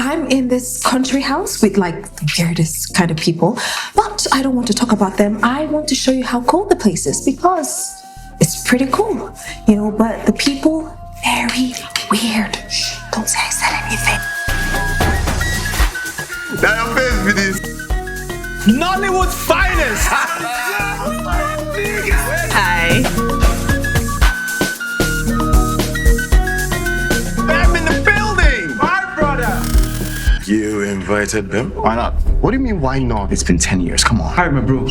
I'm in this country house with like the weirdest kind of people, but I don't want to talk about them. I want to show you how cool the place is because it's pretty cool, you know, but the people, very weird. Shh, don't say I said anything. That your face with this. Nollywood's finest! Hi. Bam in the building! My brother! You invited them? Why not? What do you mean, why not? It's been 10 years, come on. Hi, my bro.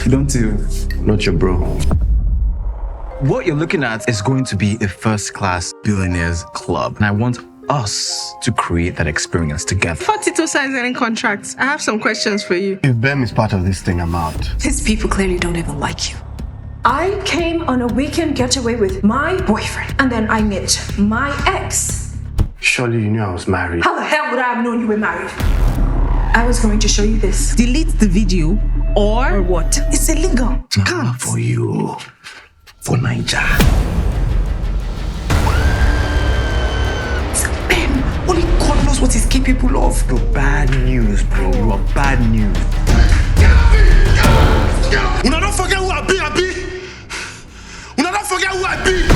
Don't you? Not your bro. What you're looking at is going to be a first-class billionaires club. And I want us to create that experience together. Before Tito signs any contracts, I have some questions for you. If Bem is part of this thing, I'm out. These people clearly don't even like you. I came on a weekend getaway with my boyfriend, and then I met my ex. Surely you knew I was married. How the hell would I have known you were married? I was going to show you this. Delete the video or what? It's illegal. Can't. For you. For Niger. Ben, only God knows what he's capable of. You're bad news, bro. You are bad news. Una don't forget who I be. Una don't forget who I be.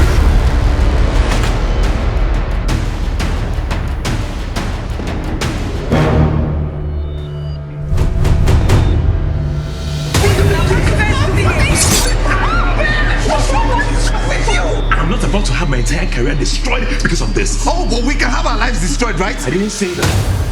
I'm not about to have my entire career destroyed because of this. Oh, but we can have our lives destroyed, right? I didn't say that.